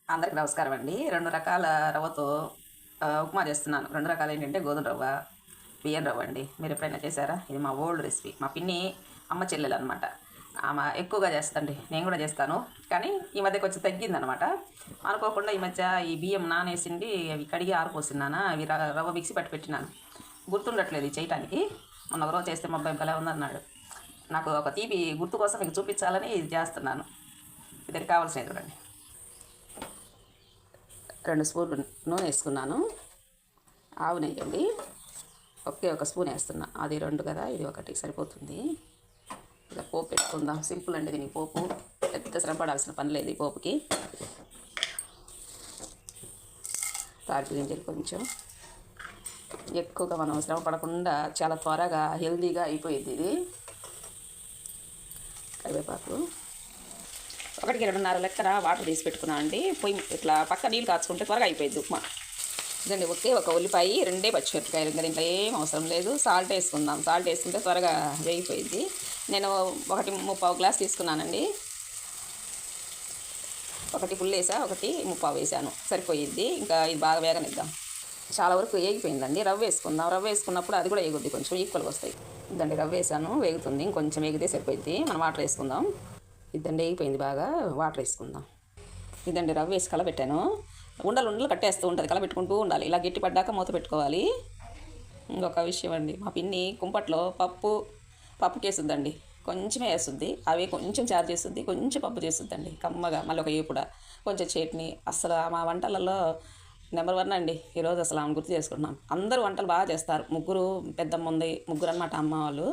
అందరికి నమస్కారం అండి. 2 రకాల రవ్వతో ఉప్మా చేస్తున్నాను. 2 రకాలు ఏంటంటే గోధుమ రవ్వ, బియ్యం రవ్వ అండి. మీరు ఎప్పుడైనా చేశారా? ఇది మా ఓల్డ్ రెసిపీ. మా పిన్ని అమ్మ చెల్లెలు అనమాట. ఆమె ఎక్కువగా చేస్తండి. నేను కూడా చేస్తాను. కానీ ఈ మధ్య కొంచెం తగ్గిందనమాట. అనుకోకుండా ఈ మధ్య ఈ బియ్యం నానేసిండి అవి కడిగి ఆరిపోసినాను. అవి రవ్వ మిక్సీ పట్టి పెట్టినాను. గుర్తుండట్లేదు ఇది చేయటానికి. మొన్న ఒక రోజు చేస్తే మా అబ్బాయి భలే ఉందన్నాడు. నాకు ఒక తీపి గుర్తు కోసం మీకు చూపించాలని ఇది చేస్తున్నాను. ఇద్దరికి కావాల్సినవి చూడండి. 2 స్పూన్లు నూనె వేసుకున్నాను. ఆవు నెయ్యి అండి. ఒక స్పూన్ వేస్తున్నా. అది 2 కదా, ఇది 1 సరిపోతుంది. ఇలా పోపు పెట్టుకుందాం. సింపుల్ అండి దీనికి పోపు. పెద్ద శ్రమ పడాల్సిన పని లేదు ఈ పోపుకి. తాలింపు గింజలు కొంచెం ఎక్కువగా మనం శ్రమ పడకుండా చాలా త్వరగా హెల్తీగా అయిపోయింది ఇది. కరివేపాకు 1-2.5 లెక్కన వాటర్ తీసి పెట్టుకున్నాను అండి. పొయ్యి ఇట్లా పక్క నీళ్ళు కాచుకుంటే త్వరగా అయిపోయింది ఉప్మా. ఇదండి ఒక ఉల్లిపాయ, 2 పచ్చిమిరపకాయలు. ఇంకా దీంట్లో ఏం అవసరం లేదు. సాల్ట్ వేసుకుందాం. సాల్ట్ వేసుకుంటే త్వరగా వేగిపోయింది. నేను 1 గ్లాస్ తీసుకున్నానండి. 1 ఫుల్ వేసా, 1 వేసాను. సరిపోయింది. ఇంకా ఇది బాగా వేగనిద్దాం. చాలా వరకు వేగిపోయిందండి. రవ్వ వేసుకుందాం. రవ్వ వేసుకున్నప్పుడు అది కూడా వేగుద్ది, కొంచెం ఈక్వల్గా వస్తాయి. ఇదండి రవ్వ వేసాను, వేగుతుంది. ఇంకొంచెం వేగితే సరిపోయింది. మనం వాటర్ వేసుకుందాం. ఇదండి వేగిపోయింది బాగా. వాటర్ వేసుకుందాం. ఇదండి రవ్వ వేసి కలబెట్టాను. ఉండలు కట్టేస్తూ ఉంటుంది, కలబెట్టుకుంటూ ఉండాలి. ఇలా గట్టి పడ్డాక మూత పెట్టుకోవాలి. ఇంకొక విషయం అండి, మా పిన్ని కుంపట్లో పప్పు కేసుద్దండి. కొంచెమే వేస్తుంది. అవి కొంచెం చారు చేస్తుంది, కొంచెం పప్పు చేస్తుందండి కమ్మగా. మళ్ళీ ఒక ఏపుడా కొంచెం చట్నీ. అసలు మా వంటలలో నెంబర్ 1 అండి. ఈరోజు అసలు ఆమెను గుర్తు చేసుకుంటున్నాం. అందరూ వంటలు బాగా చేస్తారు. పెద్దమ్మ ఉంది, ముగ్గురు అనమాట. అమ్మ వాళ్ళు,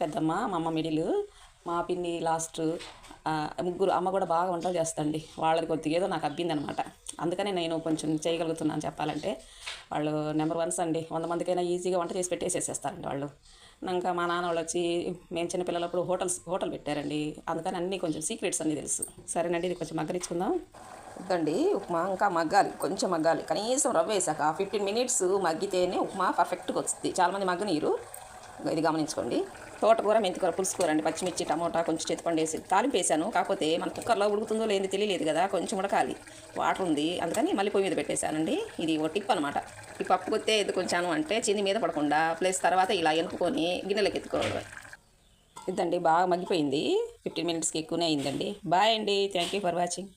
పెద్దమ్మ, మా అమ్మ మిడిల్, మా పిన్ని లాస్ట్. ముగ్గురు. అమ్మ కూడా బాగా వంటలు చేస్తండి. వాళ్ళది కొద్దిగా ఏదో నాకు అబ్బింది అనమాట. అందుకనే నేను కొంచెం చేయగలుగుతున్నాను చెప్పాలంటే. వాళ్ళు నెంబర్ 1 అండి. 100 మందికైనా ఈజీగా వంట చేసి పెట్టేసేసేస్తారండి వాళ్ళు. ఇంకా మా నాన్న వాళ్ళు వచ్చి మేము చిన్నపిల్లలప్పుడు హోటల్ పెట్టారండి. అందుకని అన్నీ కొంచెం సీక్రెట్స్ అన్నీ తెలుసు. సరేనండి, ఇది కొంచెం మగ్గనిచ్చుకుందాం. వద్దండి, ఉప్మా ఇంకా మగ్గాలి, కొంచెం మగ్గాలి. కనీసం రవ్వ వేసాక 15 మినిట్స్ మగ్గితేనే ఉప్మా పర్ఫెక్ట్గా వస్తుంది. చాలామంది మగ్గనీరు. ఇది గమనించుకోండి. తోటకూర, మెంతికూర, పులుసుకూర అండి. పచ్చిమిర్చి, టమోటా, కొంచెం చింతపండు వేసి తాలింపు వేసాను. కాకపోతే మన కుక్కర్లో ఉడుకుతుందో లేదో తెలియలేదు కదా, కొంచెం ఉడకాలి. వాటర్ ఉంది, అందుకని మళ్ళీ పొయ్యి మీద పెట్టేశానండి. ఇది ఒక టిప్ అనమాట. ఈ పప్పు కొత్తే ఎందుకు కొంచాను అంటే చింది మీద పడకుండా, ప్లస్ తర్వాత ఇలా ఎనుపుకొని గిన్నెలోకి ఎత్తుకోవాలి. ఇదండి బాగా మగ్గిపోయింది. 15 మినిట్స్కి ఎక్కువనే అయిందండి. బాయ్ అండి. Thank you for watching.